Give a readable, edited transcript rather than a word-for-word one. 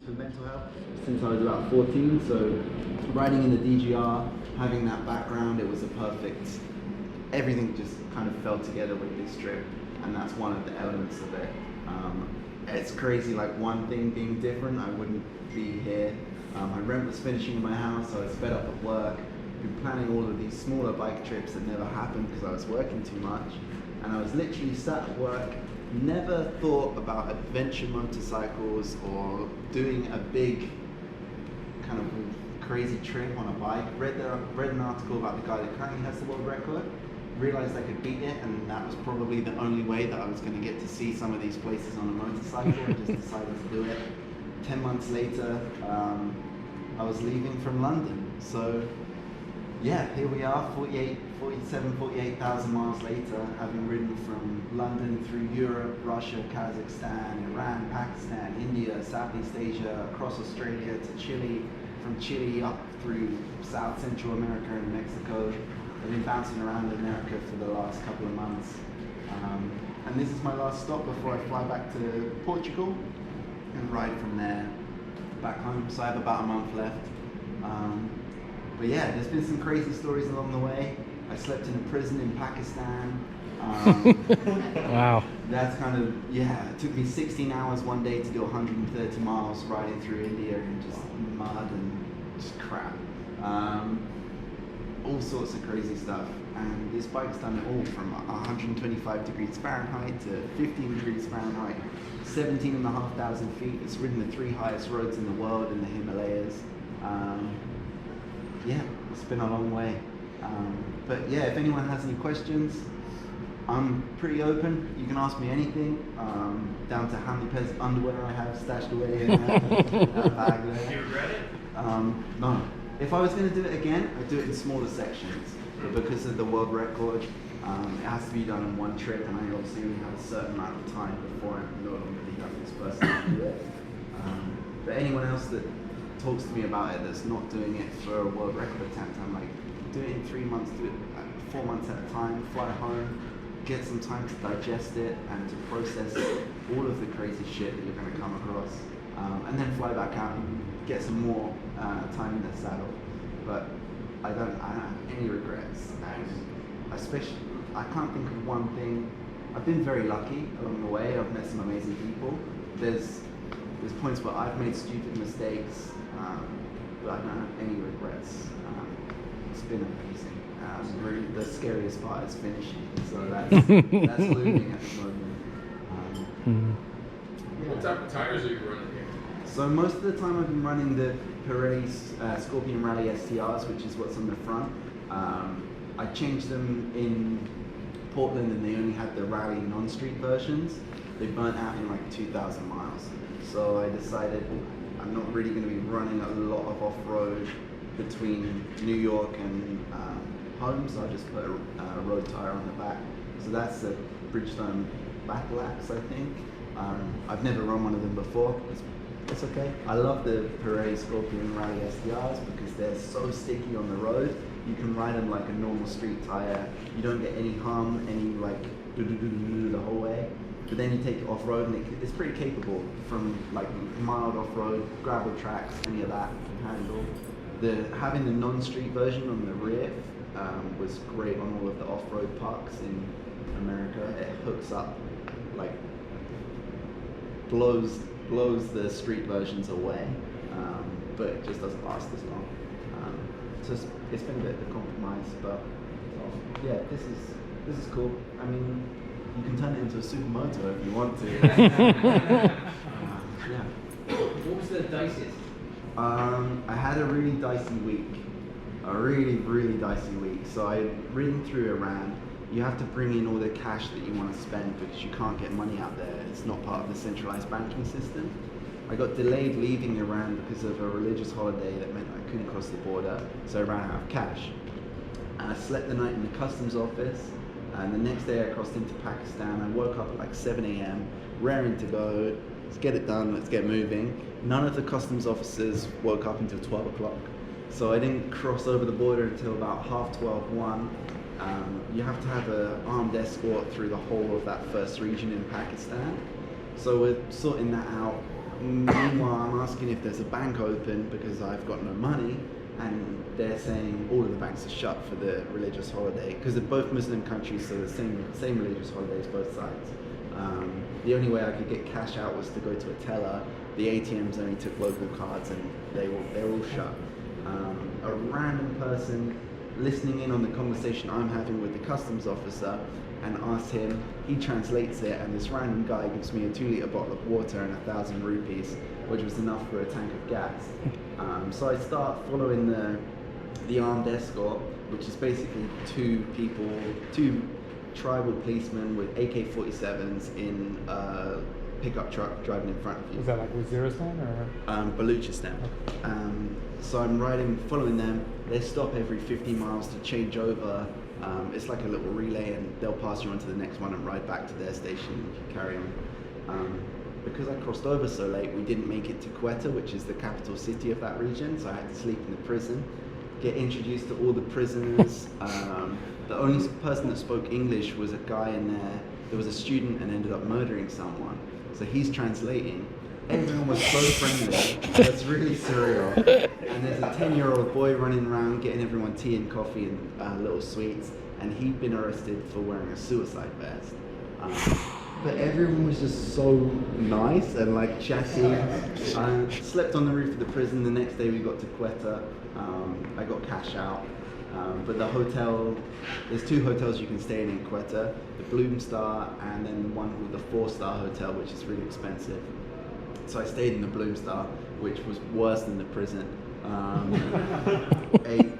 for mental health since I was about 14. So riding in the DGR, having that background, it was a perfect, everything just kind of fell together with this trip, and that's one of the elements of it. It's crazy, like one thing being different, I wouldn't be here. My rent was finishing in my house, so I was fed up at work. Been planning all of these smaller bike trips that never happened because I was working too much, and I was literally sat at work, never thought about adventure motorcycles or doing a big kind of crazy trip on a bike. Read an article about the guy that currently has the world record, realized I could beat it, and that was probably the only way that I was going to get to see some of these places on a motorcycle. I just decided to do it. 10 months later, I was leaving from London. So yeah, here we are, 48,000 miles later, having ridden from London through Europe, Russia, Kazakhstan, Iran, Pakistan, India, Southeast Asia, across Australia to Chile, from Chile up through South Central America and Mexico. I've been bouncing around America for the last couple of months. And this is my last stop before I fly back to Portugal and ride from there back home. So I have about a month left. But yeah, there's been some crazy stories along the way. I slept in a prison in Pakistan. Wow. That's kind of, yeah, it took me 16 hours one day to do 130 miles riding through India in just mud and just crap. All sorts of crazy stuff. And this bike's done it all from 125 degrees Fahrenheit to 15 degrees Fahrenheit, 17,500 feet. It's ridden the 3 highest roads in the world in the Himalayas. Yeah, it's been a long way. But yeah, if anyone has any questions, I'm pretty open. You can ask me anything, down to how many pairs of underwear I have stashed away in that bag there. Do you regret it? No. If I was going to do it again, I'd do it in smaller sections. But because of the world record, it has to be done in one trip, and I obviously only have a certain amount of time before I'm no longer the youngest person to do it. But anyone else that talks to me about it that's not doing it for a world record attempt, I'm like, do it in 3 months, do it 4 months at a time, fly home, get some time to digest it and to process all of the crazy shit that you're going to come across, and then fly back out and get some more time in the saddle. But I don't have any regrets, and especially I can't think of one thing. I've been very lucky along the way. I've met some amazing people. There's points where I've made stupid mistakes, but I don't have any regrets. It's been amazing. Really, the scariest part is finishing, so that's looming at the moment. Yeah. What type of tires are you running here? So most of the time I've been running the Pirelli Scorpion Rally STRs, which is what's on the front. I changed them in Portland, and they only had the Rally non-street versions. They burnt out in like 2,000 miles. So I decided I'm not really going to be running a lot of off-road between New York and home, so I just put a road tire on the back. So that's the Bridgestone Battle Axe, I think. I've never run one of them before. It's okay. I love the Pirelli Scorpion Rally STRs because they're so sticky on the road. You can ride them like a normal street tire. You don't get any hum, any like do-do-do-do-do the whole way. But then you take it off-road, and it's pretty capable from like mild off-road, gravel tracks, any of that you can handle. Having the non-street version on the rear was great on all of the off-road parks in America. It hooks up, like blows the street versions away, but it just doesn't last as long. So it's been a bit of a compromise, but yeah, this is cool. I mean, you can turn it into a supermoto if you want to. Yeah. What was the diciest? I had a really dicey week. A really dicey week. So I'd ridden through Iran. You have to bring in all the cash that you want to spend because you can't get money out there. It's not part of the centralized banking system. I got delayed leaving Iran because of a religious holiday that meant I couldn't cross the border, so I ran out of cash. And I slept the night in the customs office, and the next day I crossed into Pakistan. I woke up at like 7 a.m, raring to go. Let's get it done, let's get moving. None of the customs officers woke up until 12 o'clock. So I didn't cross over the border until about 12:30, 1. You have to have an armed escort through the whole of that first region in Pakistan. So we're sorting that out. Meanwhile, I'm asking if there's a bank open because I've got no money, and they're saying all of the banks are shut for the religious holiday because they're both Muslim countries, so the same religious holidays both sides. The only way I could get cash out was to go to a teller. The ATMs only took local cards, and they're all shut. A random person listening in on the conversation I'm having with the customs officer and asked him, he translates it, and this random guy gives me a 2-litre bottle of water and 1,000 rupees, which was enough for a tank of gas. So I start following the armed escort, which is basically two tribal policemen with AK-47s in a pickup truck driving in front of you. Was that like Waziristan or? Baluchistan. So I'm following them. They stop every 50 miles to change over. It's like a little relay, and they'll pass you on to the next one and ride back to their station and you carry on. Because I crossed over so late, we didn't make it to Quetta, which is the capital city of that region, so I had to sleep in the prison, get introduced to all the prisoners. The only person that spoke English was a guy in there. There was a student and ended up murdering someone, so he's translating. Everyone was so friendly. It's really surreal. And there's a 10-year-old boy running around getting everyone tea and coffee and little sweets, and he'd been arrested for wearing a suicide vest. But everyone was just so nice and like chatty. I slept on the roof of the prison. The next day we got to Quetta. I got cash out. But the hotel, there's 2 hotels you can stay in Quetta, the Bloom Star and then one called the 4-star hotel, which is really expensive. So I stayed in the Bloom Star, which was worse than the prison. Ate